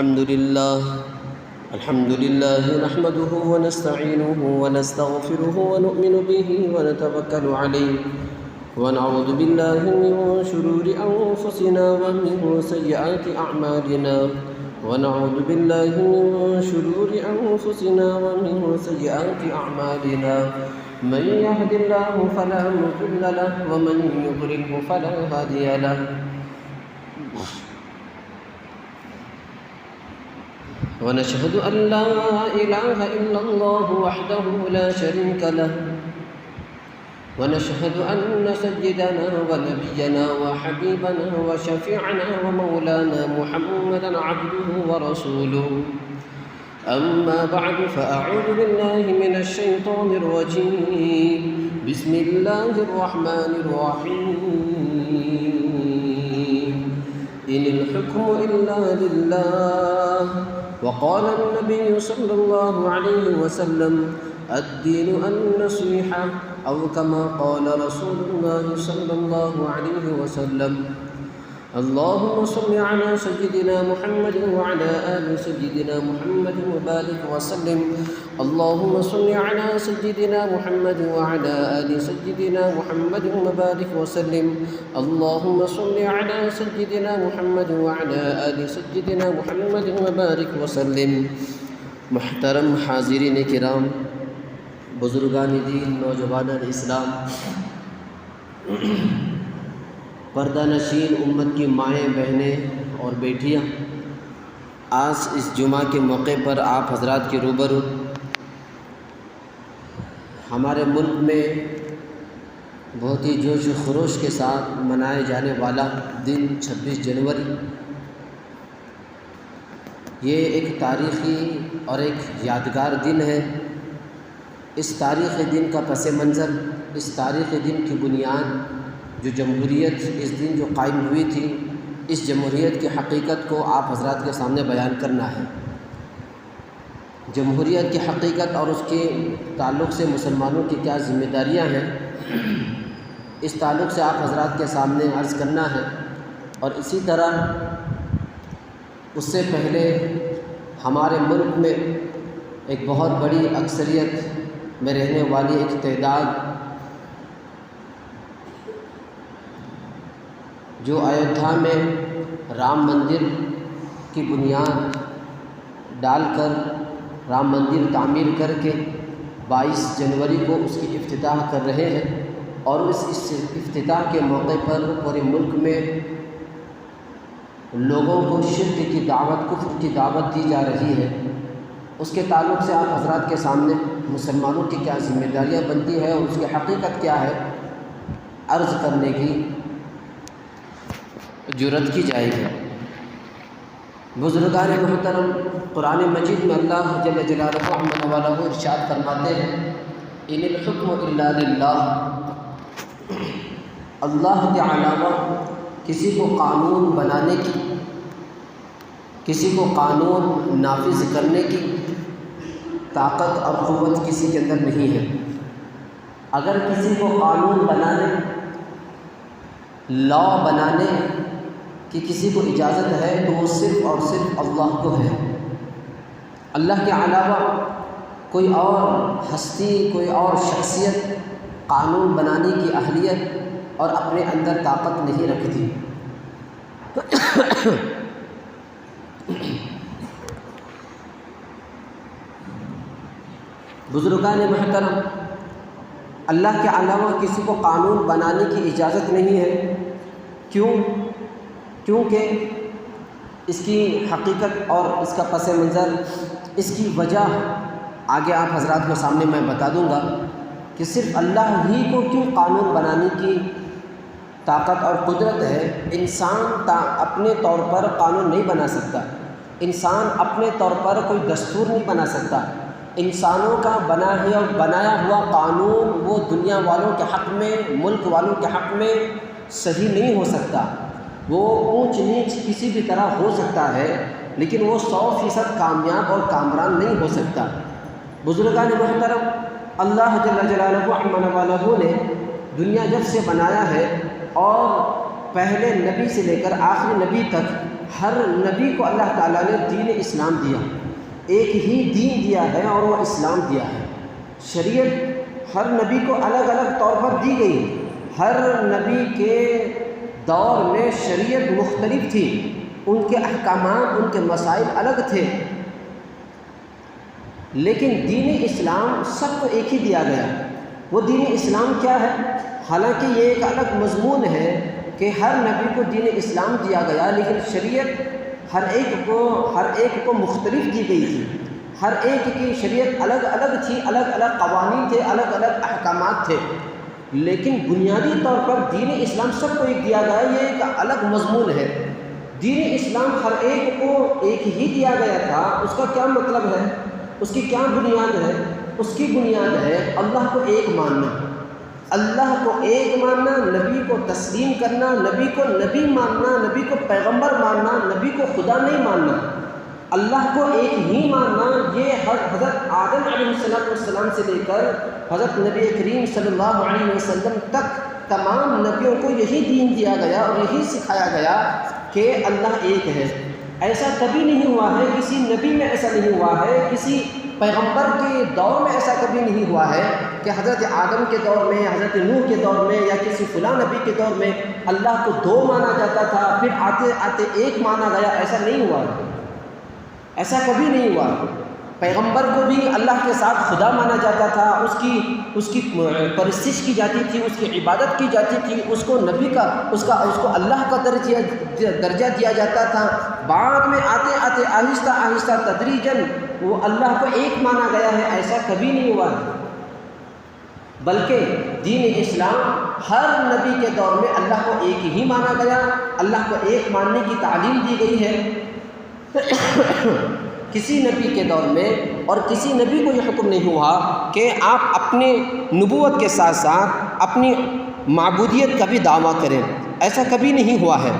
الحمد لله نحمده ونستعينه ونستغفره ونؤمن به ونتوكل عليه ونعوذ بالله من شرور أنفسنا ومن سيئات أعمالنا ونعوذ بالله من شرور أنفسنا ومن سيئات أعمالنا من يهد الله فلا مضل له ومن يضلله فلا هادي له ونشهد أن لا إله إلا الله وحده لا شريك له ونشهد أن سيدنا ونبينا وحبيبنا وشفيعنا ومولانا محمدا عبده ورسوله أما بعد فأعوذ بالله من الشيطان الرجيم بسم الله الرحمن الرحيم إن الحكم إلا لله وقال النبي صلى الله عليه وسلم الدين النصيحة أو كما قال رسول الله صلى الله عليه وسلم اللهم صل على سيدنا محمد وعلى آل سيدنا محمد وبارك وسلم اللهم صل على سيدنا محمد وعلى آل سيدنا محمد وبارك وسلم اللهم صل على سيدنا محمد وعلى آل سيدنا محمد وبارك وسلم محترم حاضرین کرام، بزرگان دین، نوجوان اسلام، پردہ نشین امت کی مائیں، بہنیں اور بیٹیاں، آج اس جمعہ کے موقع پر آپ حضرات کے روبرو ہمارے ملک میں بہت ہی جوش و خروش کے ساتھ منائے جانے والا دن 26 جنوری، یہ ایک تاریخی اور ایک یادگار دن ہے۔ اس تاریخی دن کا پس منظر، اس تاریخی دن کی بنیاد، جو جمہوریت اس دن جو قائم ہوئی تھی، اس جمہوریت کی حقیقت کو آپ حضرات کے سامنے بیان کرنا ہے۔ جمہوریت کی حقیقت اور اس کے تعلق سے مسلمانوں کی کیا ذمہ داریاں ہیں، اس تعلق سے آپ حضرات کے سامنے عرض کرنا ہے۔ اور اسی طرح اس سے پہلے ہمارے ملک میں ایک بہت بڑی اکثریت میں رہنے والی ایک تعداد جو ایودھیا میں رام مندر کی بنیاد ڈال کر، رام مندر تعمیر کر کے 22 جنوری کو اس کی افتتاح کر رہے ہیں، اور اس افتتاح کے موقع پر پورے ملک میں لوگوں کو شرک کی دعوت، کفر کی دعوت دی جا رہی ہے۔ اس کے تعلق سے آپ حضرات کے سامنے مسلمانوں کی کیا ذمہ داریاں بنتی ہے اور اس کی حقیقت کیا ہے، عرض کرنے کی جرات کی جائے گی۔ بزرگان محترم، قرآن مجید میں اللہ جل جلالہ عز و جل ارشاد فرماتے ہیں ان الحکم الا للہ، اللہ کے علاوہ کسی کو قانون بنانے کی، کسی کو قانون نافذ کرنے کی طاقت اور قوت کسی کے اندر نہیں ہے۔ اگر کسی کو قانون بنانے، لا بنانے کی کسی کو اجازت ہے تو وہ صرف اور صرف اللہ کو ہے۔ اللہ کے علاوہ کوئی اور ہستی، کوئی اور شخصیت قانون بنانے کی اہلیت اور اپنے اندر طاقت نہیں رکھتی۔ بزرگان محترم، اللہ کے علاوہ کسی کو قانون بنانے کی اجازت نہیں ہے۔ کیونکہ اس کی حقیقت اور اس کا پس منظر، اس کی وجہ آگے آپ حضرات کے سامنے میں بتا دوں گا کہ صرف اللہ ہی کو کیوں قانون بنانے کی طاقت اور قدرت ہے۔ انسان اپنے طور پر قانون نہیں بنا سکتا، انسان اپنے طور پر کوئی دستور نہیں بنا سکتا۔ انسانوں کا بنایا ہوا قانون وہ دنیا والوں کے حق میں، ملک والوں کے حق میں صحیح نہیں ہو سکتا۔ وہ اونچ نیچ کسی بھی طرح ہو سکتا ہے، لیکن وہ 100% کامیاب اور کامران نہیں ہو سکتا۔ بزرگان محترم، اللہ جل جلالہ عز نے دنیا جب سے بنایا ہے اور پہلے نبی سے لے کر آخری نبی تک ہر نبی کو اللہ تعالیٰ نے دین اسلام دیا، ایک ہی دین دیا ہے اور وہ اسلام دیا ہے۔ شریعت ہر نبی کو الگ الگ طور پر دی گئی، ہر نبی کے دور میں شریعت مختلف تھی، ان کے احکامات، ان کے مسائل الگ تھے، لیکن دین اسلام سب کو ایک ہی دیا گیا۔ وہ دین اسلام کیا ہے؟ حالانکہ یہ ایک الگ مضمون ہے کہ ہر نبی کو دین اسلام دیا گیا، لیکن شریعت ہر ایک کو مختلف دی گئی تھی، ہر ایک کی شریعت الگ الگ تھی، الگ الگ قوانین تھے، الگ الگ احکامات تھے، لیکن بنیادی طور پر دین اسلام سب کو ایک دیا گیا۔ یہ ایک الگ مضمون ہے۔ دین اسلام ہر ایک کو ایک ہی دیا گیا تھا، اس کا کیا مطلب ہے؟ اس کی کیا بنیاد ہے؟ اس کی بنیاد ہے اللہ کو ایک ماننا، اللہ کو ایک ماننا، نبی کو تسلیم کرنا، نبی کو نبی ماننا، نبی کو پیغمبر ماننا، نبی کو خدا نہیں ماننا، اللہ کو ایک ہی ماننا۔ یہ حضرت آدم علیہ السلام سے لے کر حضرت نبی کریم صلی اللہ علیہ وسلم تک تمام نبیوں کو یہی دین دیا گیا اور یہی سکھایا گیا کہ اللہ ایک ہے۔ ایسا کبھی نہیں ہوا ہے، کسی نبی میں ایسا نہیں ہوا ہے، کسی پیغمبر کے دور میں ایسا کبھی نہیں ہوا ہے کہ حضرت آدم کے دور میں، حضرت نوح کے دور میں یا کسی فلاں نبی کے دور میں اللہ کو دو مانا جاتا تھا، پھر آتے آتے ایک مانا گیا۔ ایسا نہیں ہوا، ایسا کبھی نہیں ہوا۔ پیغمبر کو بھی اللہ کے ساتھ خدا مانا جاتا تھا، اس کی پرستش کی جاتی تھی، اس کی عبادت کی جاتی تھی، اس کو نبی کا اس کو اللہ کا درجہ دیا جاتا تھا۔ بعد میں آتے آتے آہستہ آہستہ تدریجاً وہ اللہ کو ایک مانا گیا ہے۔ ایسا کبھی نہیں ہوا، بلکہ دین اسلام ہر نبی کے دور میں اللہ کو ایک ہی مانا گیا، اللہ کو ایک ماننے کی تعلیم دی گئی ہے۔ کسی نبی کے دور میں اور کسی نبی کو یہ حکم نہیں ہوا کہ آپ اپنے نبوت کے ساتھ ساتھ اپنی معبودیت کا بھی دعویٰ کریں، ایسا کبھی نہیں ہوا ہے۔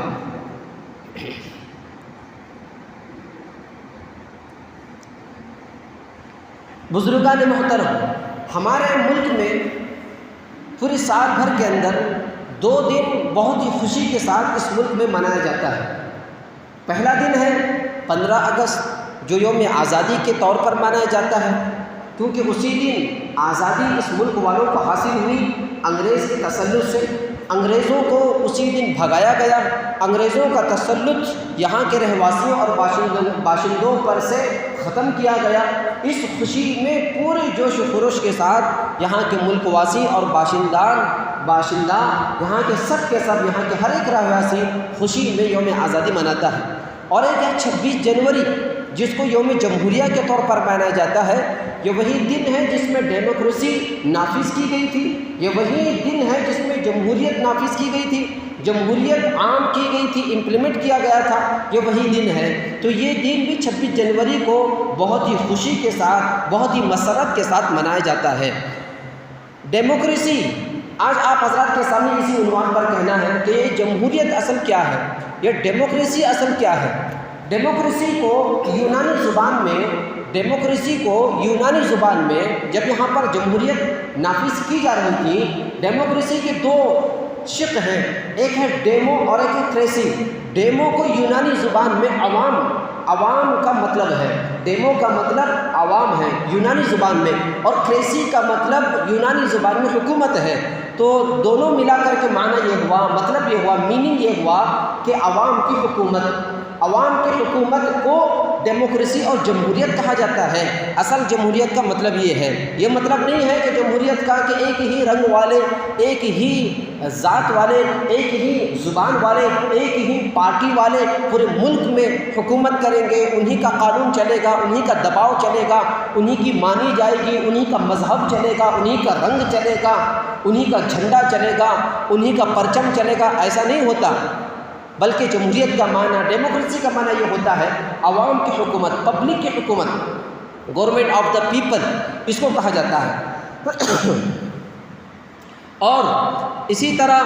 بزرگان محترم، ہمارے ملک میں پورے سال بھر کے اندر 2 دن بہت ہی خوشی کے ساتھ اس ملک میں منایا جاتا ہے۔ پہلا دن ہے 15 اگست، جو یوم آزادی کے طور پر منایا جاتا ہے، کیونکہ اسی دن آزادی اس ملک والوں کو حاصل ہوئی انگریز کے تسلط سے۔ انگریزوں کو اسی دن بھگایا گیا، انگریزوں کا تسلط یہاں کے رہواسیوں اور باشندوں پر سے ختم کیا گیا۔ اس خوشی میں پورے جوش و خروش کے ساتھ یہاں کے ملک واسی اور باشندہ یہاں کے سب کے سب، یہاں کے ہر ایک رہواسی خوشی میں یوم آزادی مناتا ہے۔ اور ایک ہے 26 جنوری، جس کو یوم جمہوریہ کے طور پر منایا جاتا ہے۔ یہ وہی دن ہے جس میں ڈیموکریسی نافذ کی گئی تھی، یہ وہی دن ہے جس میں جمہوریت نافذ کی گئی تھی، جمہوریت عام کی گئی تھی، امپلیمنٹ کیا گیا تھا، یہ وہی دن ہے۔ تو یہ دن بھی 26 جنوری کو بہت ہی خوشی کے ساتھ، بہت ہی مسرت کے ساتھ منایا جاتا ہے۔ ڈیموکریسی، آج آپ حضرات کے سامنے اسی عنوان پر کہنا ہے کہ یہ جمہوریت اصل کیا ہے، یہ ڈیموکریسی اصل کیا ہے۔ ڈیموکریسی کو یونانی زبان میں جب یہاں پر جمہوریت نافذ کی جا رہی تھی، ڈیموکریسی کے 2 شق ہیں، ایک ہے ڈیمو اور ایک ہے کریسی۔ ڈیمو کو یونانی زبان میں عوام کا مطلب ہے، ڈیمو کا مطلب عوام ہے یونانی زبان میں، اور کریسی کا مطلب یونانی زبان میں حکومت ہے۔ تو دونوں ملا کر کے معنی یہ ہوا، مطلب یہ ہوا، میننگ یہ ہوا کہ عوام کی حکومت کو ڈیموکریسی اور جمہوریت کہا جاتا ہے۔ اصل جمہوریت کا مطلب یہ ہے، یہ مطلب نہیں ہے کہ جمہوریت کا کہ ایک ہی رنگ والے، ایک ہی ذات والے، ایک ہی زبان والے، ایک ہی پارٹی والے پورے ملک میں حکومت کریں گے، انہی کا قانون چلے گا، انہی کا دباؤ چلے گا، انہی کی مانی جائے گی، انہی کا مذہب چلے گا، انہی کا رنگ چلے گا، انہی کا جھنڈا چلے گا، انہی کا پرچم چلے گا۔ ایسا نہیں ہوتا، بلکہ جمہوریت کا معنی، ڈیموکریسی کا معنی یہ ہوتا ہے عوام کی حکومت، پبلک کی حکومت، گورنمنٹ آف دا پیپل، اس کو کہا جاتا ہے۔ اور اسی طرح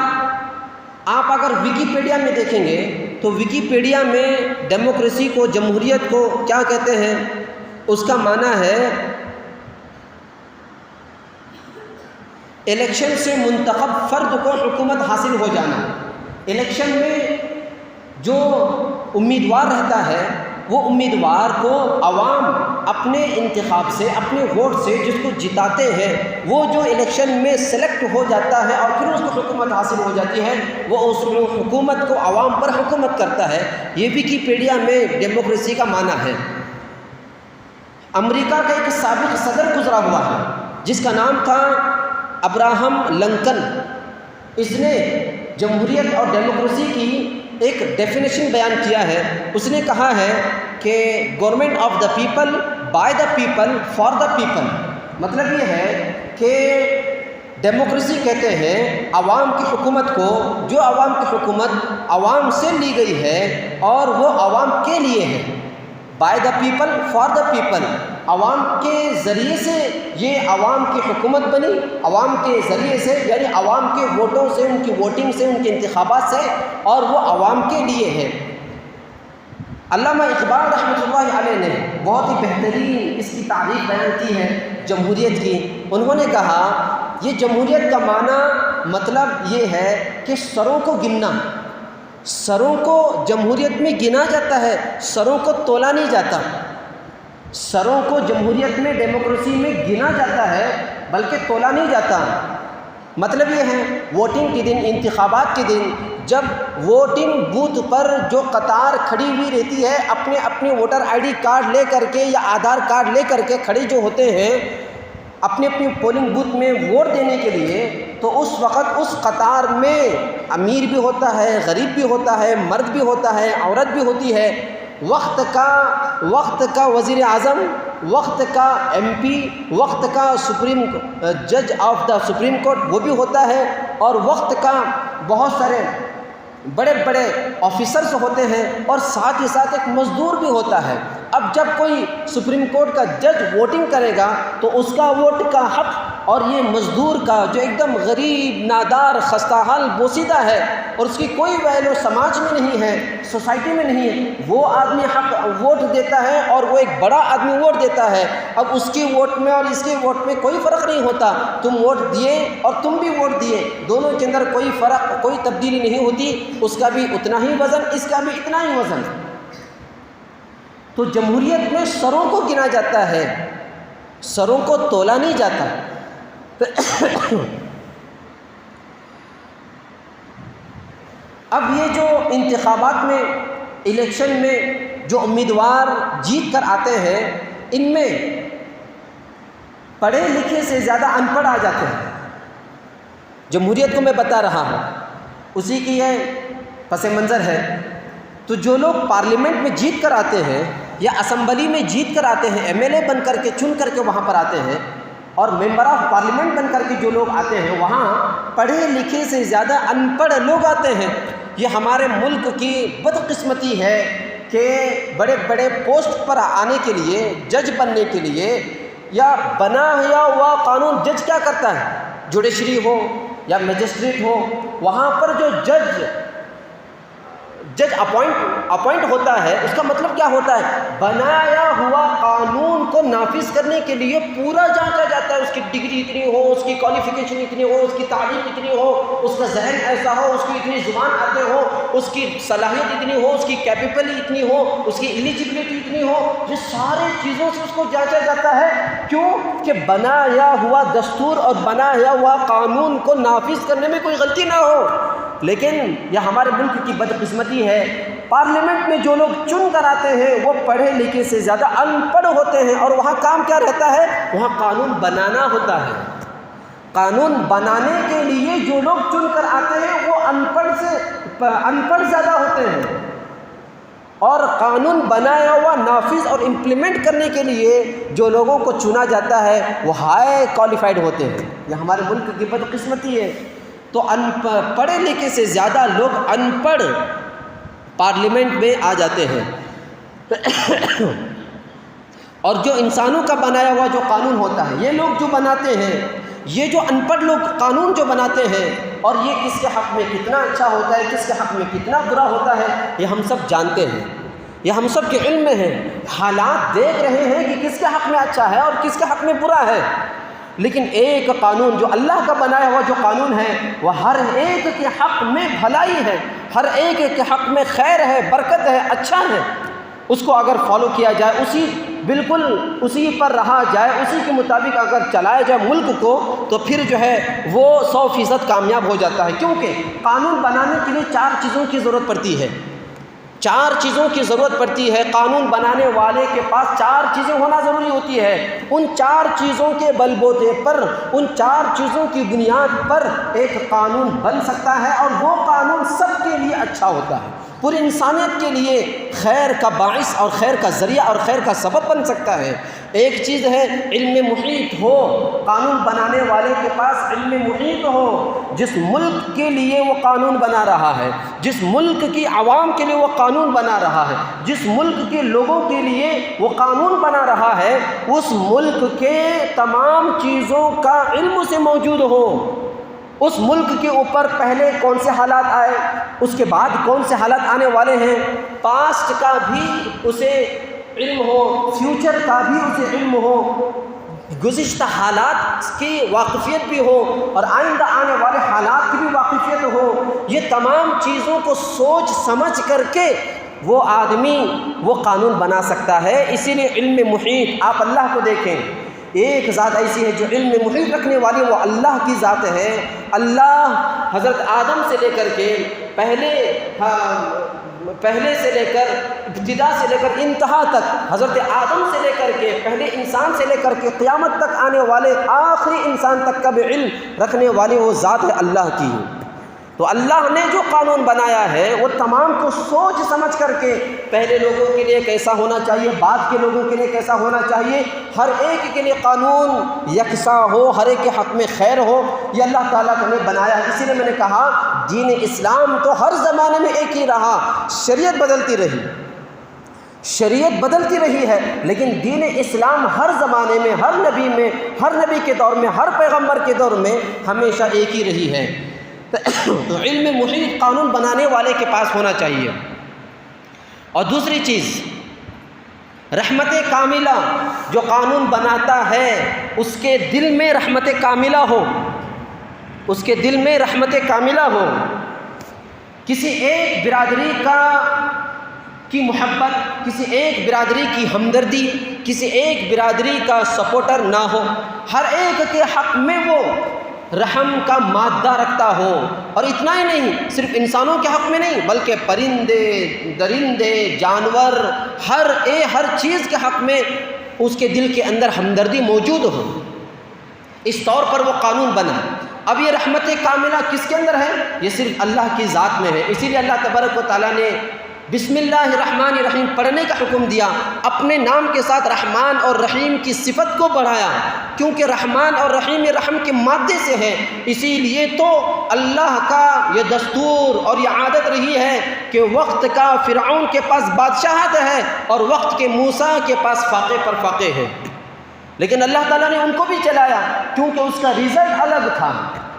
آپ اگر ویکیپیڈیا میں دیکھیں گے تو ویکیپیڈیا میں ڈیموکریسی کو، جمہوریت کو کیا کہتے ہیں، اس کا معنی ہے الیکشن سے منتخب فرد کو حکومت حاصل ہو جانا۔ الیکشن میں جو امیدوار رہتا ہے وہ امیدوار کو عوام اپنے انتخاب سے اپنے ووٹ سے جس کو جتاتے ہیں وہ جو الیکشن میں سلیکٹ ہو جاتا ہے اور پھر اس کو حکومت حاصل ہو جاتی ہے وہ اس حکومت کو عوام پر حکومت کرتا ہے۔ یہ ویکیپیڈیا میں ڈیموکریسی کا معنی ہے۔ امریکہ کا ایک سابق صدر گزرا ہوا ہے جس کا نام تھا ابراہم لنکن۔ اس نے جمہوریت اور ڈیموکریسی کی ایک ڈیفینیشن بیان کیا ہے۔ اس نے کہا ہے کہ government of the people by the people for the people, مطلب یہ ہے کہ ڈیموکریسی کہتے ہیں عوام کی حکومت کو، جو عوام کی حکومت عوام سے لی گئی ہے اور وہ عوام کے لیے ہے۔ By the people for the people, عوام کے ذریعے سے یہ عوام کی حکومت بنی، عوام کے ذریعے سے یعنی عوام کے ووٹوں سے، ان کی ووٹنگ سے، ان کے انتخابات سے، اور وہ عوام کے لیے ہے۔ علامہ اقبال رحمۃ اللہ علیہ نے بہت ہی بہترین اس کی تعریف بیان کی ہے جمہوریت کی۔ انہوں نے کہا یہ جمہوریت کا معنی مطلب یہ ہے کہ سروں کو گننا، سروں کو جمہوریت میں گنا جاتا ہے، سروں کو تولا نہیں جاتا۔ سروں کو جمہوریت میں ڈیموکریسی میں گنا جاتا ہے بلکہ تولا نہیں جاتا۔ مطلب یہ ہے ووٹنگ کے دن، انتخابات کے دن جب ووٹنگ بوتھ پر جو قطار کھڑی ہوئی رہتی ہے اپنے اپنے ووٹر آئی ڈی کارڈ لے کر کے یا آدھار کارڈ لے کر کے کھڑے جو ہوتے ہیں اپنے اپنے پولنگ بوتھ میں ووٹ دینے کے لیے، تو اس وقت اس قطار میں امیر بھی ہوتا ہے، غریب بھی ہوتا ہے، مرد بھی ہوتا ہے، عورت بھی ہوتی ہے، وقت کا وزیر اعظم، وقت کا ایم پی، وقت کا جج آف دا سپریم کورٹ وہ بھی ہوتا ہے، اور وقت کا بہت سارے بڑے بڑے آفیسرز ہوتے ہیں، اور ساتھ ہی ساتھ ایک مزدور بھی ہوتا ہے۔ اب جب کوئی سپریم کورٹ کا جج ووٹنگ کرے گا تو اس کا ووٹ کا حق اور یہ مزدور کا جو ایک دم غریب، نادار، خستہ حال، بوسیدہ ہے اور اس کی کوئی ویلیو سماج میں نہیں ہے، سوسائٹی میں نہیں ہے، وہ آدمی حق ووٹ دیتا ہے اور وہ ایک بڑا آدمی ووٹ دیتا ہے۔ اب اس کی ووٹ میں اور اس کے ووٹ میں کوئی فرق نہیں ہوتا، تم ووٹ دیے اور تم بھی ووٹ دیے، دونوں کے اندر کوئی فرق، کوئی تبدیلی نہیں ہوتی، اس کا بھی اتنا ہی وزن، اس کا بھی اتنا ہی وزن۔ تو جمہوریت میں سروں کو گنا جاتا ہے، سروں کو تولا نہیں جاتا۔ اب یہ جو انتخابات میں، الیکشن میں جو امیدوار جیت کر آتے ہیں ان میں پڑھے لکھے سے زیادہ ان پڑھ آ جاتے ہیں۔ جمہوریت کو میں بتا رہا ہوں، اسی کی یہ پس منظر ہے۔ تو جو لوگ پارلیمنٹ میں جیت کر آتے ہیں یا اسمبلی میں جیت کر آتے ہیں، ایم ایل اے بن کر کے چن کر کے وہاں پر آتے ہیں، اور ممبر آف پارلیمنٹ بن کر کے جو لوگ آتے ہیں وہاں پڑھے لکھے سے زیادہ ان پڑھ لوگ آتے ہیں۔ یہ ہمارے ملک کی بدقسمتی ہے کہ بڑے بڑے پوسٹ پر آنے کے لیے، جج بننے کے لیے، یا بنا ہوا قانون جج کیا کرتا ہے، جوڈیشری ہو یا مجسٹریٹ ہو، وہاں پر جو جج اپوائنٹ ہوتا ہے اس کا مطلب کیا ہوتا ہے، بنایا ہوا قانون کو نافذ کرنے کے لیے پورا جانچا جاتا ہے، اس کی ڈگری اتنی ہو، اس کی کوالیفیکیشن اتنی ہو، اس کی تعلیم اتنی ہو، اس کا ذہن ایسا ہو، اس کی اتنی زبان آتے ہو، اس کی صلاحیت اتنی ہو، اس کی کیپیبل اتنی ہو، اس کی ایلیجبلٹی اتنی ہو، یہ سارے چیزوں سے اس کو جانچا جاتا ہے۔ کیوں کہ بنایا ہوا دستور اور بنایا ہوا قانون کو نافذ کرنے میں کوئی غلطی نہ ہو۔ لیکن یہ ہمارے ملک کی بدقسمتی ہے، پارلیمنٹ میں جو لوگ چن کر آتے ہیں وہ پڑھے لکھے سے زیادہ ان پڑھ ہوتے ہیں، اور وہاں کام کیا رہتا ہے، وہاں قانون بنانا ہوتا ہے۔ قانون بنانے کے لیے جو لوگ چن کر آتے ہیں وہ ان پڑھ زیادہ ہوتے ہیں، اور قانون بنایا ہوا نافذ اور امپلیمنٹ کرنے کے لیے جو لوگوں کو چنا جاتا ہے وہ ہائی کوالیفائڈ ہوتے ہیں۔ یہ ہمارے ملک کی بدقسمتی ہے۔ تو پڑھے لکھے سے زیادہ لوگ ان پڑھ پارلیمنٹ میں آ جاتے ہیں، اور جو انسانوں کا بنایا ہوا جو قانون ہوتا ہے، یہ لوگ جو بناتے ہیں، یہ جو ان پڑھ لوگ قانون جو بناتے ہیں، اور یہ کس کے حق میں کتنا اچھا ہوتا ہے، کس کے حق میں کتنا برا ہوتا ہے، یہ ہم سب جانتے ہیں، یہ ہم سب کے علم میں ہے۔ حالات دیکھ رہے ہیں کہ کس کے حق میں اچھا ہے اور کس کے حق میں برا ہے، لیکن ایک قانون جو اللہ کا بنایا ہوا جو قانون ہے وہ ہر ایک کے حق میں بھلائی ہے، ہر ایک کے حق میں خیر ہے، برکت ہے، اچھا ہے، اس کو اگر فالو کیا جائے، بالکل اسی پر رہا جائے، اسی کے مطابق اگر چلایا جائے ملک کو، تو پھر جو ہے وہ 100% کامیاب ہو جاتا ہے۔ کیونکہ قانون بنانے کے لیے 4 چیزوں کی ضرورت پڑتی ہے، 4 چیزوں کی ضرورت پڑتی ہے۔ قانون بنانے والے کے پاس 4 چیزیں ہونا ضروری ہوتی ہے۔ ان 4 چیزوں کے بل بوتے پر، ان 4 چیزوں کی بنیاد پر ایک قانون بن سکتا ہے، اور وہ قانون سب کے لیے اچھا ہوتا ہے، پوری انسانیت کے لیے خیر کا باعث اور خیر کا ذریعہ اور خیر کا سبب بن سکتا ہے۔ ایک چیز ہے علم محیط ہو، قانون بنانے والے کے پاس علم محیط ہو، جس ملک کے لیے وہ قانون بنا رہا ہے، جس ملک کی عوام کے لیے وہ قانون بنا رہا ہے، جس ملک کے لوگوں کے لیے وہ قانون بنا رہا ہے، اس ملک کے تمام چیزوں کا علم سے موجود ہو۔ اس ملک کے اوپر پہلے کون سے حالات آئے، اس کے بعد کون سے حالات آنے والے ہیں، پاسٹ کا بھی اسے علم ہو، فیوچر کا بھی اسے علم ہو، گزشتہ حالات کی واقفیت بھی ہو، اور آئندہ آنے والے حالات کی بھی واقفیت ہو۔ یہ تمام چیزوں کو سوچ سمجھ کر کے وہ آدمی وہ قانون بنا سکتا ہے۔ اسی لیے علم محیط، آپ اللہ کو دیکھیں، ایک ذات ایسی ہے جو علم محیط رکھنے والی، وہ اللہ کی ذات ہے۔ اللہ حضرت آدم سے لے کر کے پہلے سے لے کر ابتدا سے لے کر انتہا تک، حضرت آدم سے لے کر کے پہلے انسان سے لے کر کے قیامت تک آنے والے آخری انسان تک کا بھی علم رکھنے والی وہ ذات ہے اللہ کی۔ تو اللہ نے جو قانون بنایا ہے وہ تمام کو سوچ سمجھ کر کے، پہلے لوگوں کے لیے کیسا ہونا چاہیے، بعد کے لوگوں کے لیے کیسا ہونا چاہیے، ہر ایک کے لیے قانون یکساں ہو، ہر ایک کے حق میں خیر ہو، یہ اللہ تعالیٰ نے بنایا ہے۔ اسی لیے میں نے کہا دین اسلام تو ہر زمانے میں ایک ہی رہا، شریعت بدلتی رہی، شریعت بدلتی رہی ہے، لیکن دین اسلام ہر زمانے میں، ہر نبی کے دور میں، ہر پیغمبر کے دور میں ہمیشہ ایک ہی رہی ہے۔ تو علم محیط قانون بنانے والے کے پاس ہونا چاہیے۔ اور دوسری چیز، رحمت کاملہ، جو قانون بناتا ہے اس کے دل میں رحمت کاملہ ہو، اس کے دل میں رحمت کاملہ ہو، کسی ایک برادری کی محبت، کسی ایک برادری کی ہمدردی، کسی ایک برادری کا سپورٹر نہ ہو، ہر ایک کے حق میں وہ رحم کا مادہ رکھتا ہو۔ اور اتنا ہی نہیں، صرف انسانوں کے حق میں نہیں، بلکہ پرندے، درندے، جانور، ہر چیز کے حق میں اس کے دل کے اندر ہمدردی موجود ہو، اس طور پر وہ قانون بنا۔ اب یہ رحمت کاملہ کس کے اندر ہے؟ یہ صرف اللہ کی ذات میں ہے۔ اسی لیے اللہ تبارک و تعالیٰ نے بسم اللہ الرحمن الرحیم پڑھنے کا حکم دیا، اپنے نام کے ساتھ رحمان اور رحیم کی صفت کو بڑھایا، کیونکہ رحمان اور رحیم یہ رحم کے مادے سے ہے۔ اسی لیے تو اللہ کا یہ دستور اور یہ عادت رہی ہے کہ وقت کا فرعون کے پاس بادشاہت ہے اور وقت کے موسیٰ کے پاس فاقے پر فاقے ہے، لیکن اللہ تعالیٰ نے ان کو بھی چلایا، کیونکہ اس کا رزلٹ الگ تھا،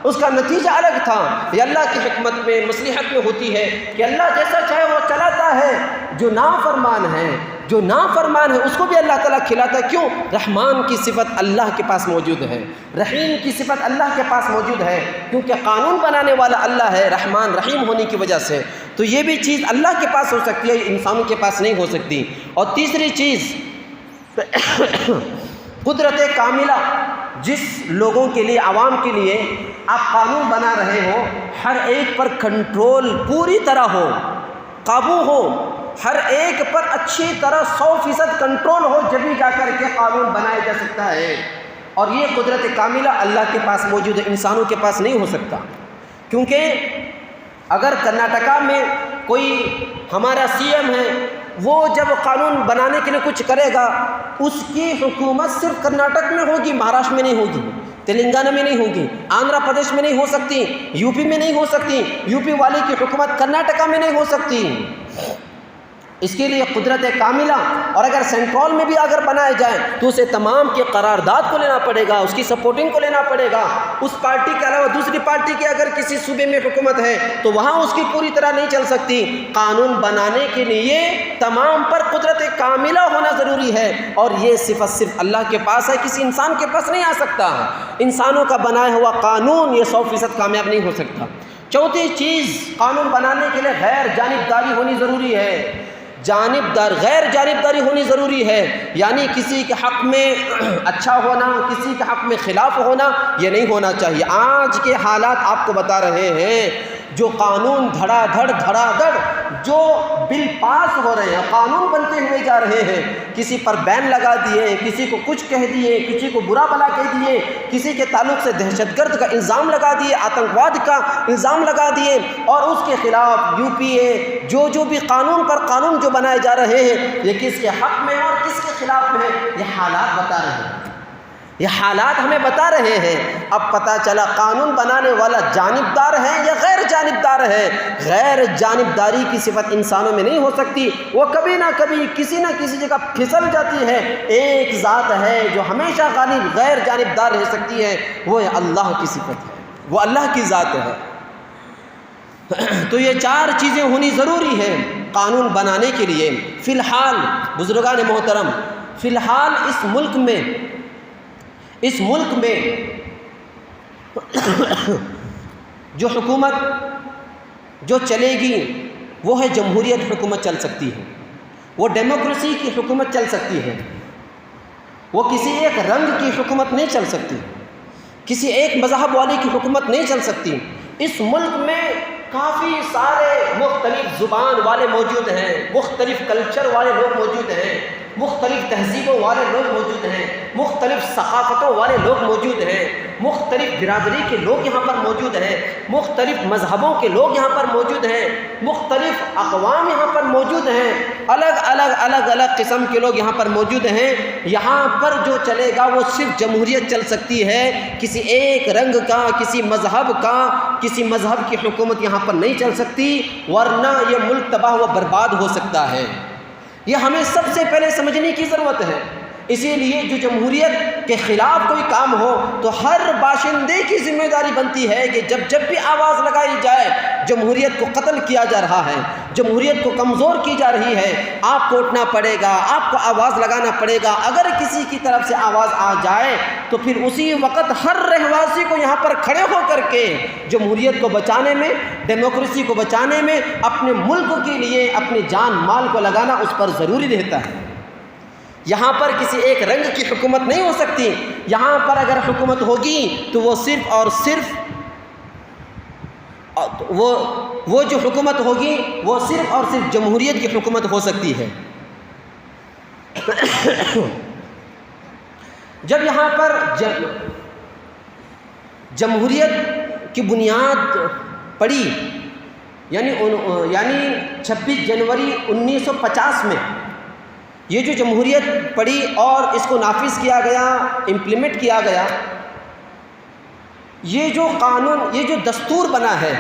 اس کا نتیجہ الگ تھا۔ یہ اللہ کی حکمت میں، مصلحت میں ہوتی ہے کہ اللہ جیسا چاہے وہ چلاتا ہے۔ جو نافرمان ہے اس کو بھی اللہ تعالیٰ کھلاتا ہے۔ کیوں؟ رحمان کی صفت اللہ کے پاس موجود ہے، رحیم کی صفت اللہ کے پاس موجود ہے، کیونکہ قانون بنانے والا اللہ ہے، رحمان رحیم ہونے کی وجہ سے۔ تو یہ بھی چیز اللہ کے پاس ہو سکتی ہے، انسانوں کے پاس نہیں ہو سکتی۔ اور تیسری چیز قدرت کاملہ، جس لوگوں کے لیے، عوام کے لیے آپ قانون بنا رہے ہو، ہر ایک پر کنٹرول پوری طرح ہو، قابو ہو، ہر ایک پر اچھی طرح 100% کنٹرول ہو، جبھی جا کر کے قانون بنایا جا سکتا ہے۔ اور یہ قدرت کاملہ اللہ کے پاس موجود ہے، انسانوں کے پاس نہیں ہو سکتا۔ کیونکہ اگر کرناٹکا میں کوئی ہمارا سی ایم ہے، وہ جب قانون بنانے کے لیے کچھ کرے گا، اس کی حکومت صرف کرناٹک میں ہوگی، مہاراشٹر میں نہیں ہوگی، تلنگانہ میں نہیں ہوگی، آندھرا پردیش میں نہیں ہو سکتی، یو پی میں نہیں ہو سکتی، یو پی والے کی حکومت کرناٹکا میں نہیں ہو سکتی۔ اس کے لیے قدرت کاملہ، اور اگر سینٹرال میں بھی اگر بنائے جائیں تو اسے تمام کی قرارداد کو لینا پڑے گا، اس کی سپورٹنگ کو لینا پڑے گا۔ اس پارٹی کے علاوہ دوسری پارٹی کی اگر کسی صوبے میں حکومت ہے تو وہاں اس کی پوری طرح نہیں چل سکتی۔ قانون بنانے کے لیے تمام پر قدرت کاملہ ہونا ضروری ہے، اور یہ صفت صرف اللہ کے پاس ہے، کسی انسان کے پاس نہیں آ سکتا۔ انسانوں کا بنایا ہوا قانون یہ 100% کامیاب نہیں ہو سکتا۔ چوتھی چیز قانون بنانے کے لیے غیر جانبداری ہونی ضروری ہے۔ غیر جانبداری ہونی ضروری ہے، یعنی کسی کے حق میں اچھا ہونا، کسی کے حق میں خلاف ہونا، یہ نہیں ہونا چاہیے۔ آج کے حالات آپ کو بتا رہے ہیں، جو قانون دھڑا دھڑ جو بل پاس ہو رہے ہیں، قانون بنتے ہوئے جا رہے ہیں، کسی پر بین لگا دیے، کسی کو کچھ کہہ دیے، کسی کو برا بھلا کہہ دیے، کسی کے تعلق سے دہشت گرد کا الزام لگا دیے، آتنکواد کا الزام لگا دیے، اور اس کے خلاف یو پی اے جو بھی قانون پر قانون جو بنائے جا رہے ہیں، یہ کس کے حق میں اور کس کے خلاف میں ہے، یہ حالات بتا رہے ہیں، یہ حالات ہمیں بتا رہے ہیں۔ اب پتہ چلا قانون بنانے والا جانبدار ہے یا غیر جانبدار ہے۔ غیر جانبداری کی صفت انسانوں میں نہیں ہو سکتی، وہ کبھی نہ کبھی کسی نہ کسی جگہ پھسل جاتی ہے۔ ایک ذات ہے جو ہمیشہ غالب غیر جانبدار رہ سکتی ہے، وہ اللہ کی صفت ہے، وہ اللہ کی ذات ہے۔ تو یہ 4 چیزیں ہونی ضروری ہیں قانون بنانے کے لیے۔ فی الحال بزرگان محترم، فی الحال اس ملک میں جو حکومت جو چلے گی وہ ہے جمہوریت حکومت چل سکتی ہے، وہ ڈیموکریسی کی حکومت چل سکتی ہے، وہ کسی ایک رنگ کی حکومت نہیں چل سکتی، کسی ایک مذہب والے کی حکومت نہیں چل سکتی۔ اس ملک میں کافی سارے مختلف زبان والے موجود ہیں، مختلف کلچر والے لوگ موجود ہیں، مختلف تہذیبوں والے لوگ موجود ہیں، مختلف ثقافتوں والے لوگ موجود ہیں، مختلف برادری کے لوگ یہاں پر موجود ہیں، مختلف مذہبوں کے لوگ یہاں پر موجود ہیں، مختلف اقوام یہاں پر موجود ہیں، الگ قسم کے لوگ یہاں پر موجود ہیں۔ یہاں پر جو چلے گا وہ صرف جمہوریت چل سکتی ہے، کسی ایک رنگ کا، کسی مذہب کی حکومت یہاں پر نہیں چل سکتی، ورنہ یہ ملک تباہ و برباد ہو سکتا ہے۔ یہ ہمیں سب سے پہلے سمجھنے کی ضرورت ہے۔ اسی لیے جو جمہوریت کے خلاف کوئی کام ہو تو ہر باشندے کی ذمہ داری بنتی ہے کہ جب بھی آواز لگائی جائے جمہوریت کو قتل کیا جا رہا ہے، جمہوریت کو کمزور کی جا رہی ہے، آپ کو اٹھنا پڑے گا، آپ کو آواز لگانا پڑے گا۔ اگر کسی کی طرف سے آواز آ جائے تو پھر اسی وقت ہر رہواسی کو یہاں پر کھڑے ہو کر کے جمہوریت کو بچانے میں، ڈیموکریسی کو بچانے میں، اپنے ملک کے لیے اپنے جان مال کو لگانا اس پر ضروری رہتا ہے۔ یہاں پر کسی ایک رنگ کی حکومت نہیں ہو سکتی۔ یہاں پر اگر حکومت ہوگی تو وہ صرف اور صرف وہ جو حکومت ہوگی وہ صرف اور صرف جمہوریت کی حکومت ہو سکتی ہے۔ جب یہاں پر جمہوریت کی بنیاد پڑی، یعنی 26 جنوری 1950 میں یہ جو جمہوریت پڑی اور اس کو نافذ کیا گیا، امپلیمنٹ کیا گیا، یہ جو قانون، یہ جو دستور بنا ہے،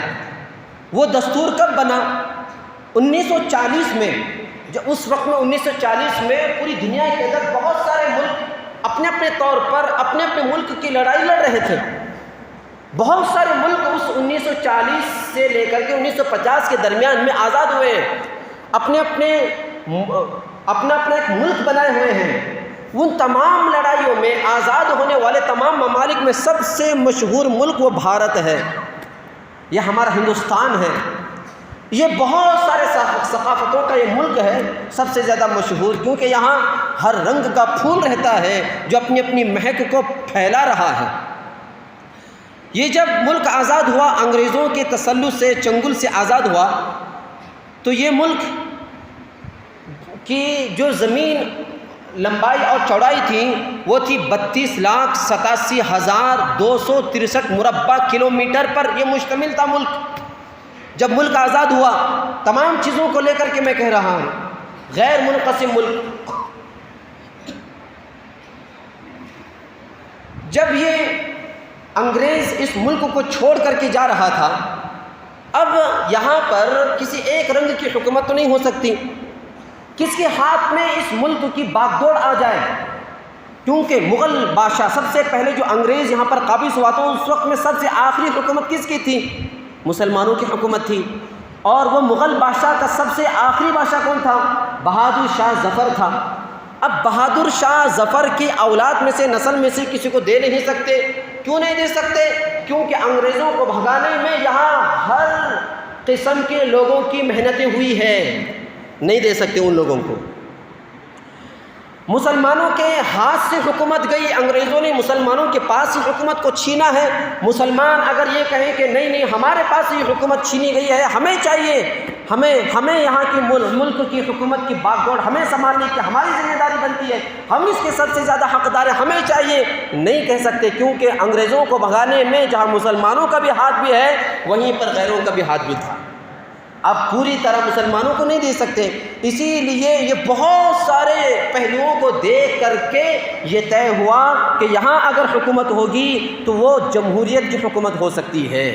وہ دستور کب بنا؟ 1940 میں۔ جب اس وقت میں 1940 میں پوری دنیا کے اندر بہت سارے ملک اپنے اپنے طور پر اپنے اپنے ملک کی لڑائی لڑ رہے تھے۔ بہت سارے ملک اس 1940 سے لے کر کے 1950 کے درمیان میں آزاد ہوئے ہیں، اپنا ایک ملک بنائے ہوئے ہیں۔ ان تمام لڑائیوں میں آزاد ہونے والے تمام ممالک میں سب سے مشہور ملک وہ بھارت ہے، یہ ہمارا ہندوستان ہے۔ یہ بہت سارے ثقافتوں کا یہ ملک ہے، سب سے زیادہ مشہور، کیونکہ یہاں ہر رنگ کا پھول رہتا ہے جو اپنی اپنی مہک کو پھیلا رہا ہے۔ یہ جب ملک آزاد ہوا، انگریزوں کے تسلط سے، چنگل سے آزاد ہوا، تو یہ ملک کی جو زمین لمبائی اور چوڑائی تھی وہ تھی 32,87,263 مربع کلومیٹر پر یہ مشتمل تھا ملک۔ جب ملک آزاد ہوا، تمام چیزوں کو لے کر کے میں کہہ رہا ہوں، غیر منقسم ملک، جب یہ انگریز اس ملک کو چھوڑ کر کے جا رہا تھا، اب یہاں پر کسی ایک رنگ کی حکومت تو نہیں ہو سکتی، کس کے ہاتھ میں اس ملک کی باغ دوڑ آ جائے، کیونکہ مغل بادشاہ سب سے پہلے جو انگریز یہاں پر قابض ہوا تو اس وقت میں سب سے آخری حکومت کس کی تھی؟ مسلمانوں کی حکومت تھی، اور وہ مغل بادشاہ کا سب سے آخری بادشاہ کون تھا؟ بہادر شاہ ظفر تھا۔ اب بہادر شاہ ظفر کی اولاد میں سے، نسل میں سے کسی کو دے نہیں سکتے۔ کیوں نہیں دے سکتے؟ کیونکہ انگریزوں کو بھگانے میں یہاں ہر قسم کے لوگوں کی محنتیں ہوئی ہے، نہیں دے سکتے ان لوگوں کو۔ مسلمانوں کے ہاتھ سے حکومت گئی، انگریزوں نے مسلمانوں کے پاس سے حکومت کو چھینا ہے۔ مسلمان اگر یہ کہیں کہ نہیں نہیں ہمارے پاس یہ حکومت چھینی گئی ہے، ہمیں چاہیے، ہمیں یہاں کی ملک کی حکومت کی باغ ڈور ہمیں سنبھالنے کی ہماری ذمہ داری بنتی ہے، ہم اس کے سب سے زیادہ حقدار ہیں، ہمیں چاہیے، نہیں کہہ سکتے، کیونکہ انگریزوں کو بھگانے میں جہاں مسلمانوں کا بھی ہاتھ بھی ہے وہیں پر غیروں کا بھی ہاتھ بھی تھا۔ اب پوری طرح مسلمانوں کو نہیں دے سکتے، اسی لیے یہ بہت سارے پہلوؤں کو دیکھ کر کے یہ طے ہوا کہ یہاں اگر حکومت ہوگی تو وہ جمہوریت کی حکومت ہو سکتی ہے۔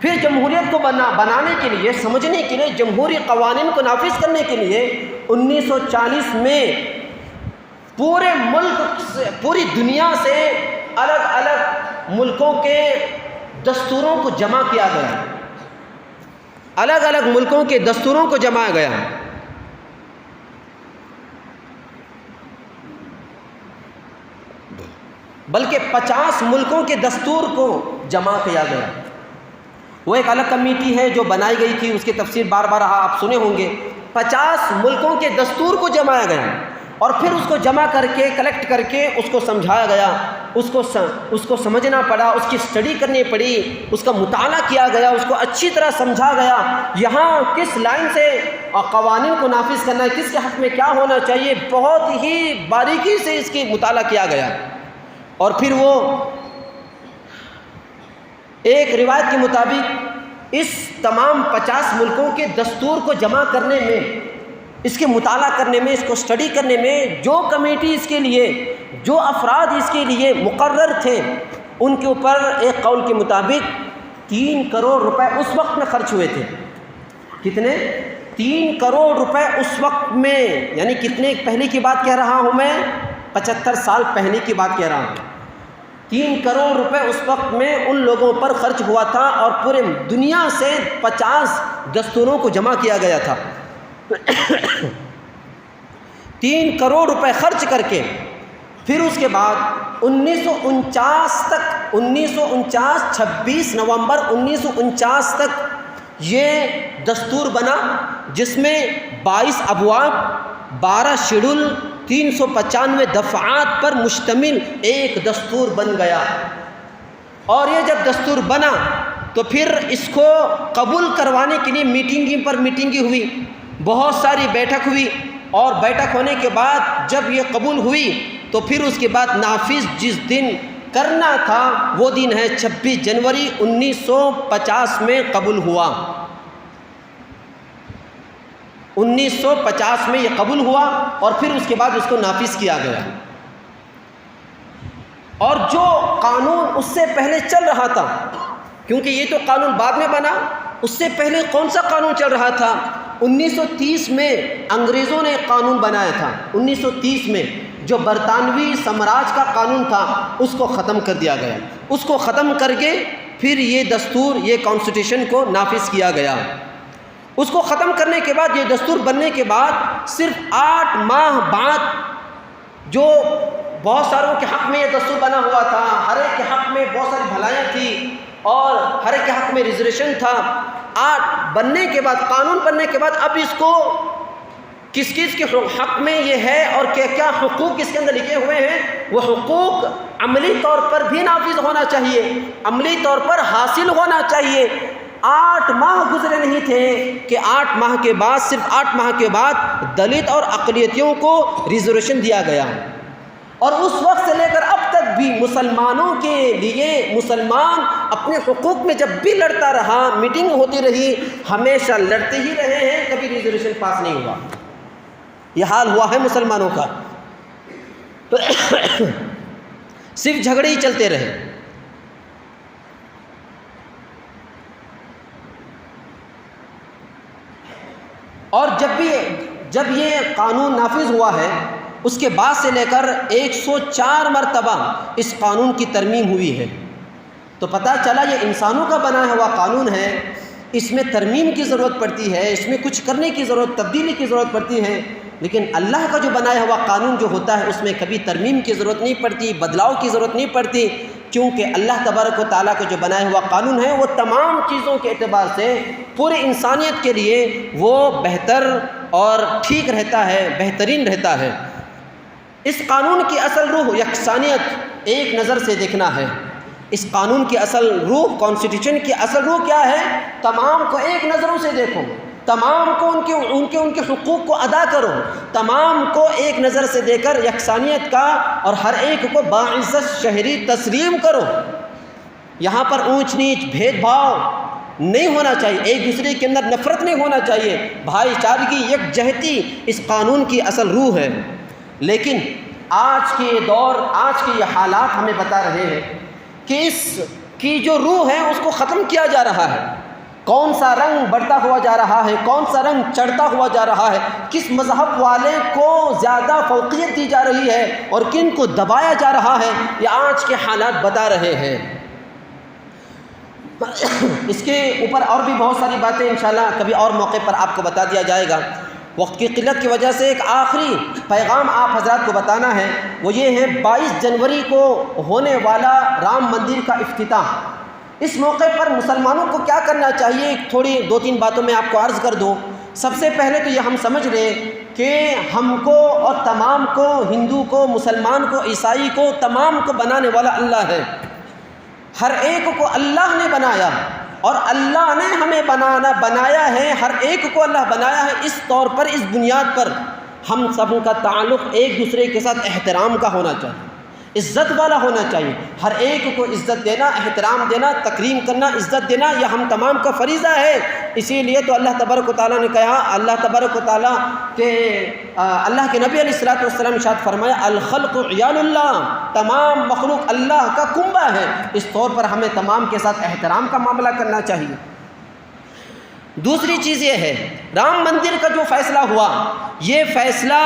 پھر جمہوریت کو بنانے کے لیے، سمجھنے کے لیے، جمہوری قوانین کو نافذ کرنے کے لیے 1940 میں پورے ملک سے، پوری دنیا سے الگ الگ ملکوں کے دستوروں کو جمع کیا گیا، الگ الگ ملکوں کے دستوروں کو جمع گیا، بلکہ 50 ملکوں کے دستور کو جمع کیا گیا۔ وہ ایک الگ کمیٹی ہے جو بنائی گئی تھی، اس کی تفسیر بار بار آپ سنے ہوں گے۔ 50 ملکوں کے دستور کو جمایا گیا اور پھر اس کو جمع کر کے، کلیکٹ کر کے اس کو سمجھایا گیا، اس کو سمجھنا پڑا، اس کی اسٹڈی کرنی پڑی، اس کا مطالعہ کیا گیا، اس کو اچھی طرح سمجھا گیا، یہاں کس لائن سے قوانین کو نافذ کرنا ہے، کس کے حق میں کیا ہونا چاہیے، بہت ہی باریکی سے اس کی مطالعہ کیا گیا۔ اور پھر وہ ایک روایت کے مطابق اس تمام 50 ملکوں کے دستور کو جمع کرنے میں، اس کے مطالعہ کرنے میں، اس کو اسٹڈی کرنے میں جو کمیٹی اس کے لیے، جو افراد اس کے لیے مقرر تھے، ان کے اوپر ایک قول کے مطابق 3 کروڑ روپے اس وقت میں خرچ ہوئے تھے۔ کتنے؟ 3 کروڑ روپے اس وقت میں، یعنی کتنے پہلے کی بات کہہ رہا ہوں میں، 75 سال پہلے کی بات کہہ رہا ہوں۔ 3 کروڑ روپے اس وقت میں ان لوگوں پر خرچ ہوا تھا اور پورے دنیا سے 50 دستوروں کو جمع کیا گیا تھا۔ 3 کروڑ روپے خرچ کر کے پھر اس کے بعد 1949 تک، 26 نومبر 1949 تک یہ دستور بنا، جس میں 22 ابواب، 12 شیڈول، 395 دفعات پر مشتمل ایک دستور بن گیا۔ اور یہ جب دستور بنا تو پھر اس کو قبول کروانے کے لیے میٹنگیں پر میٹنگیں ہوئی، بہت ساری بیٹھک ہوئی، اور بیٹھک ہونے کے بعد جب یہ قبول ہوئی تو پھر اس کے بعد نافذ جس دن کرنا تھا وہ دن ہے 26 جنوری 1950 میں قبول ہوا۔ 1950 میں یہ قبول ہوا اور پھر اس کے بعد اس کو نافذ کیا گیا۔ اور جو قانون اس سے پہلے چل رہا تھا، کیونکہ یہ تو قانون بعد میں بنا، اس سے پہلے کون سا قانون چل رہا تھا؟ 1930 میں انگریزوں نے قانون بنایا تھا۔ 1930 میں جو برطانوی سامراج کا قانون تھا اس کو ختم کر دیا گیا، اس کو ختم کر کے پھر یہ دستور، یہ کانسٹیٹیوشن کو نافذ کیا گیا۔ اس کو ختم کرنے کے بعد، یہ دستور بننے کے بعد صرف 8 ماہ بعد، جو بہت ساروں کے حق میں یہ دستور بنا ہوا تھا، ہر ایک کے حق میں بہت ساری بھلائیاں تھی اور ہر ایک کے حق میں ریزرویشن تھا، 8 بننے کے بعد، قانون بننے کے بعد اب اس کو کس کس کے حق میں یہ ہے اور کیا کیا حقوق اس کے اندر لکھے ہوئے ہیں، وہ حقوق عملی طور پر بھی نافذ ہونا چاہیے، عملی طور پر حاصل ہونا چاہیے۔ 8 ماہ گزرے نہیں تھے کہ 8 ماہ کے بعد، صرف 8 ماہ کے بعد دلت اور اقلیتوں کو ریزرویشن دیا گیا۔ اور اس وقت سے لے کر اب تک بھی مسلمانوں کے لیے، مسلمان اپنے حقوق میں جب بھی لڑتا رہا، میٹنگ ہوتی رہی، ہمیشہ لڑتے ہی رہے ہیں، کبھی ریزرویشن پاس نہیں ہوا۔ یہ حال ہوا ہے مسلمانوں کا، تو صرف جھگڑے ہی چلتے رہے۔ اور جب یہ قانون نافذ ہوا ہے، اس کے بعد سے لے کر 104 مرتبہ اس قانون کی ترمیم ہوئی ہے، تو پتہ چلا یہ انسانوں کا بنایا ہوا قانون ہے، اس میں ترمیم کی ضرورت پڑتی ہے، اس میں کچھ کرنے کی ضرورت، تبدیلی کی ضرورت پڑتی ہے۔ لیکن اللہ کا جو بنایا ہوا قانون جو ہوتا ہے اس میں کبھی ترمیم کی ضرورت نہیں پڑتی، بدلاؤ کی ضرورت نہیں پڑتی، کیونکہ اللہ تبارک و تعالیٰ کا جو بنایا ہوا قانون ہے وہ تمام چیزوں کے اعتبار سے پوری انسانیت کے لیے وہ بہتر اور ٹھیک رہتا ہے، بہترین رہتا ہے۔ اس قانون کی اصل روح یکسانیت ایک نظر سے دیکھنا ہے۔ اس قانون کی اصل روح، کانسٹیٹیوشن کی اصل روح کیا ہے؟ تمام کو ایک نظروں سے دیکھو، تمام کو ان کے حقوق کو ادا کرو، تمام کو ایک نظر سے دیکھ کر یکسانیت کا اور ہر ایک کو باعزت شہری تسلیم کرو۔ یہاں پر اونچ نیچ، بھید بھاؤ نہیں ہونا چاہیے، ایک دوسرے کے اندر نفرت نہیں ہونا چاہیے، بھائی چارگی، یکجہتی اس قانون کی اصل روح ہے۔ لیکن آج کے دور، آج کے یہ حالات ہمیں بتا رہے ہیں کہ اس کی جو روح ہے اس کو ختم کیا جا رہا ہے۔ کون سا رنگ بڑھتا ہوا جا رہا ہے، کون سا رنگ چڑھتا ہوا جا رہا ہے، کس مذہب والے کو زیادہ فوقیت دی جا رہی ہے اور کن کو دبایا جا رہا ہے، یہ آج کے حالات بتا رہے ہیں۔ اس کے اوپر اور بھی بہت ساری باتیں انشاءاللہ کبھی اور موقع پر آپ کو بتا دیا جائے گا۔ وقت کی قلت کی وجہ سے ایک آخری پیغام آپ حضرات کو بتانا ہے، وہ یہ ہے 22 جنوری کو ہونے والا رام مندر کا افتتاح۔ اس موقع پر مسلمانوں کو کیا کرنا چاہیے، تھوڑی 2-3 باتوں میں آپ کو عرض کر دوں۔ سب سے پہلے تو یہ ہم سمجھ لیں کہ ہم کو اور تمام کو، ہندو کو، مسلمان کو، عیسائی کو، تمام کو بنانے والا اللہ ہے۔ ہر ایک کو اللہ نے بنایا اور اللہ نے ہمیں بنایا ہے، ہر ایک کو اللہ بنایا ہے۔ اس طور پر، اس بنیاد پر ہم سب کا تعلق ایک دوسرے کے ساتھ احترام کا ہونا چاہیے، عزت والا ہونا چاہیے۔ ہر ایک کو عزت دینا، احترام دینا، تکریم کرنا، عزت دینا، یہ ہم تمام کا فریضہ ہے۔ اسی لیے تو اللہ تبارک و تعالیٰ نے کہا، اللہ تبارک و تعالیٰ کہ اللہ کے نبی علیہ الصلوۃ والسلام ارشاد فرمایا، الخلق عیال اللہ، تمام مخلوق اللہ کا کنبہ ہے۔ اس طور پر ہمیں تمام کے ساتھ احترام کا معاملہ کرنا چاہیے۔ دوسری چیز یہ ہے، رام مندر کا جو فیصلہ ہوا، یہ فیصلہ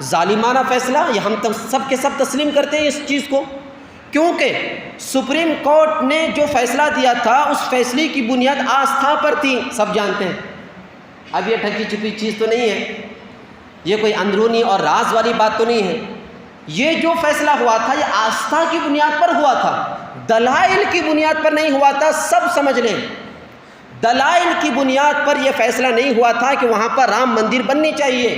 ظالمانہ فیصلہ، یہ ہم سب کے سب تسلیم کرتے ہیں اس چیز کو، کیونکہ سپریم کورٹ نے جو فیصلہ دیا تھا اس فیصلے کی بنیاد آستھا پر تھی، سب جانتے ہیں۔ اب یہ ڈھکی چھپی چیز تو نہیں ہے، یہ کوئی اندرونی اور راز والی بات تو نہیں ہے۔ یہ جو فیصلہ ہوا تھا یہ آستھا کی بنیاد پر ہوا تھا، دلائل کی بنیاد پر نہیں ہوا تھا، سب سمجھ لیں۔ دلائل کی بنیاد پر یہ فیصلہ نہیں ہوا تھا کہ وہاں پر رام مندر بننی چاہیے۔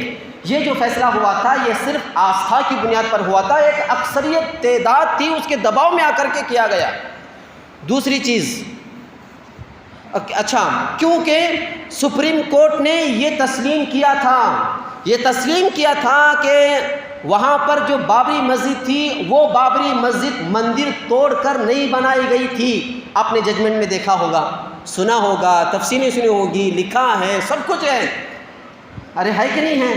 یہ جو فیصلہ ہوا تھا یہ صرف آستھا کی بنیاد پر ہوا تھا، ایک اکثریت تعداد تھی، اس کے دباؤ میں آ کر کے کیا گیا۔ دوسری چیز، اچھا، کیونکہ سپریم کورٹ نے یہ تسلیم کیا تھا کہ وہاں پر جو بابری مسجد تھی وہ بابری مسجد مندر توڑ کر نہیں بنائی گئی تھی۔ آپ نے ججمنٹ میں دیکھا ہوگا، سنا ہوگا، تفصیلیں سنی ہوگی، لکھا ہے، سب کچھ ہے۔ ارے ہے کہ نہیں ہے؟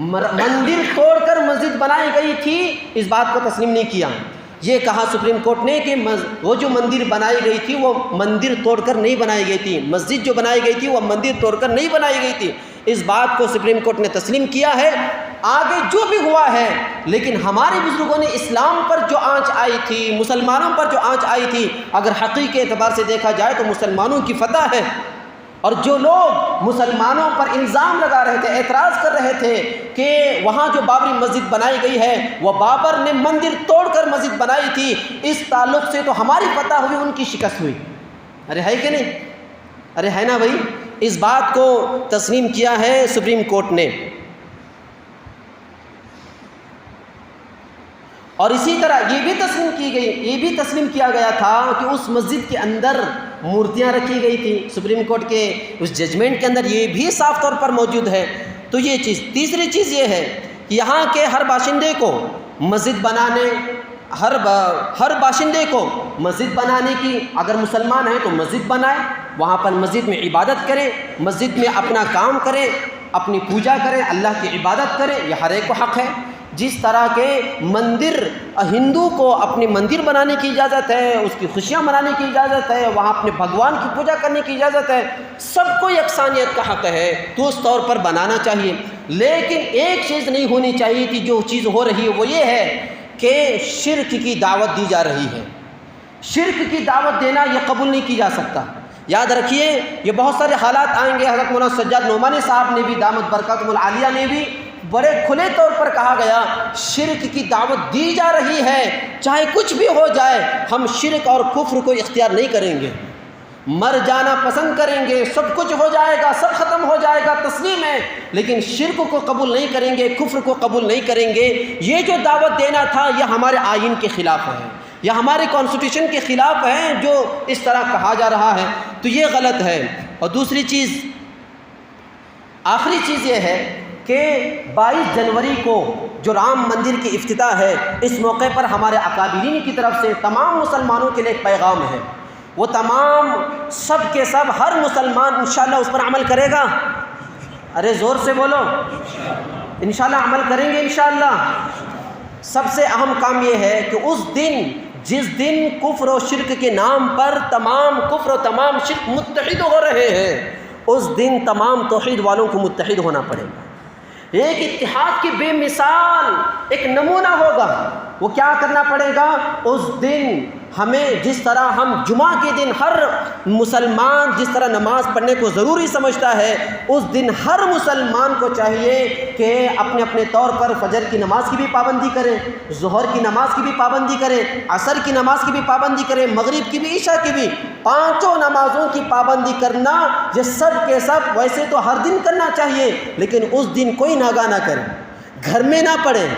مندر توڑ کر مسجد بنائی گئی تھی، اس بات کو تسلیم نہیں کیا۔ یہ کہا سپریم کورٹ نے کہ وہ جو مندر بنائی گئی تھی وہ مندر توڑ کر نہیں بنائی گئی تھی، مسجد جو بنائی گئی تھی وہ مندر توڑ کر نہیں بنائی گئی تھی۔ اس بات کو سپریم کورٹ نے تسلیم کیا ہے۔ آگے جو بھی ہوا ہے، لیکن ہمارے بزرگوں نے اسلام پر جو آنچ آئی تھی، مسلمانوں پر جو آنچ آئی تھی، اگر حقیقی اعتبار سے دیکھا جائے تو مسلمانوں کی فتح ہے۔ اور جو لوگ مسلمانوں پر الزام لگا رہے تھے، اعتراض کر رہے تھے کہ وہاں جو بابری مسجد بنائی گئی ہے وہ بابر نے مندر توڑ کر مسجد بنائی تھی، اس تعلق سے تو ہماری فتح ہوئی، ان کی شکست ہوئی۔ ارے ہے کہ نہیں؟ ارے ہے نا بھائی؟ اس بات کو تسلیم کیا ہے سپریم کورٹ نے۔ اور اسی طرح یہ بھی تسلیم کیا گیا تھا کہ اس مسجد کے اندر مورتیاں رکھی گئی تھی۔ سپریم کورٹ کے اس ججمنٹ کے اندر یہ بھی صاف طور پر موجود ہے۔ تو یہ چیز، تیسری چیز یہ ہے کہ یہاں کے ہر باشندے کو مسجد بنانے، ہر باشندے کو مسجد بنانے کی، اگر مسلمان ہیں تو مسجد بنائے، وہاں پر مسجد میں عبادت کریں، مسجد میں اپنا کام کریں، اپنی پوجا کریں، اللہ کی عبادت کریں، یہ ہر ایک کو حق ہے۔ جس طرح کے مندر، ہندو کو اپنی مندر بنانے کی اجازت ہے، اس کی خوشیاں منانے کی اجازت ہے، وہاں اپنے بھگوان کی پوجا کرنے کی اجازت ہے، سب کو یکسانیت کا حق ہے، تو اس طور پر بنانا چاہیے۔ لیکن ایک چیز نہیں ہونی چاہیے تھی، جو چیز ہو رہی ہے وہ یہ ہے کہ شرک کی دعوت دی جا رہی ہے۔ شرک کی دعوت دینا یہ قبول نہیں کی جا سکتا۔ یاد رکھیے، یہ بہت سارے حالات آئیں گے۔ حضرت مولانا سجاد نعمانی صاحب نے بھی دامت برکاتہم العالیہ نے بھی بڑے کھلے طور پر کہا گیا شرک کی دعوت دی جا رہی ہے، چاہے کچھ بھی ہو جائے ہم شرک اور کفر کو اختیار نہیں کریں گے، مر جانا پسند کریں گے، سب کچھ ہو جائے گا، سب ختم ہو جائے گا، تسلیم ہے، لیکن شرک کو قبول نہیں کریں گے، کفر کو قبول نہیں کریں گے۔ یہ جو دعوت دینا تھا یہ ہمارے آئین کے خلاف ہے، یا ہمارے کانسٹیٹیوشن کے خلاف ہے جو اس طرح کہا جا رہا ہے، تو یہ غلط ہے۔ اور دوسری چیز، آخری چیز یہ ہے کہ 22 جنوری کو جو رام مندر کی افتتاح ہے، اس موقع پر ہمارے اکابرین کی طرف سے تمام مسلمانوں کے لیے ایک پیغام ہے، وہ تمام سب کے سب ہر مسلمان انشاءاللہ اس پر عمل کرے گا۔ ارے زور سے بولو، انشاءاللہ عمل کریں گے انشاءاللہ۔ سب سے اہم کام یہ ہے کہ اس دن، جس دن کفر و شرک کے نام پر تمام کفر و تمام شرک متحد ہو رہے ہیں، اس دن تمام توحید والوں کو متحد ہونا پڑے گا۔ ایک اتحاد کی بے مثال ایک نمونہ ہوگا، وہ کیا کرنا پڑے گا؟ اس دن ہمیں جس طرح ہم جمعہ کے دن ہر مسلمان جس طرح نماز پڑھنے کو ضروری سمجھتا ہے، اس دن ہر مسلمان کو چاہیے کہ اپنے اپنے طور پر فجر کی نماز کی بھی پابندی کرے، ظہر کی نماز کی بھی پابندی کرے، عصر کی نماز کی بھی پابندی کرے، مغرب کی بھی، عشاء کی بھی، پانچوں نمازوں کی پابندی کرنا یہ سب کے سب ویسے تو ہر دن کرنا چاہیے، لیکن اس دن کوئی ناغہ نہ کرے، گھر میں نہ پڑھے،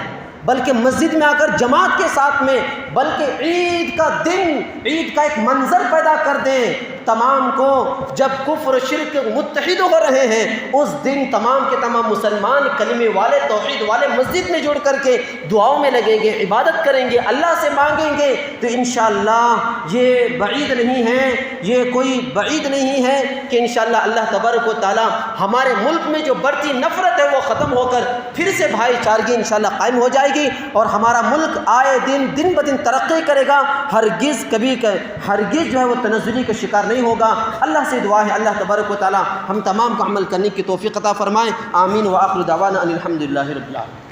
بلکہ مسجد میں آ کر جماعت کے ساتھ میں، بلکہ عید کا دن، عید کا ایک منظر پیدا کر دیں تمام کو۔ جب کفر و شرک متحد ہو رہے ہیں اس دن تمام کے تمام مسلمان کلمے والے، توحید والے مسجد میں جڑ کر کے دعاؤں میں لگیں گے، عبادت کریں گے، اللہ سے مانگیں گے، تو انشاءاللہ یہ بعید نہیں ہے، یہ کوئی بعید نہیں ہے کہ انشاءاللہ اللہ تبارک و تعالی ہمارے ملک میں جو بڑھتی نفرت ہے وہ ختم ہو کر پھر سے بھائی چارگی انشاءاللہ قائم ہو جائے گی، اور ہمارا ملک آئے دن دن بدن ترقی کرے گا، ہرگز جو ہے وہ تنزلی کا شکار نہیں ہوگا۔ اللہ سے دعا ہے اللہ تبارک و تعالی ہم تمام کو عمل کرنے کی توفیق عطا فرمائے، آمین، وآخر دعوانا ان الحمدللہ رب العالمین۔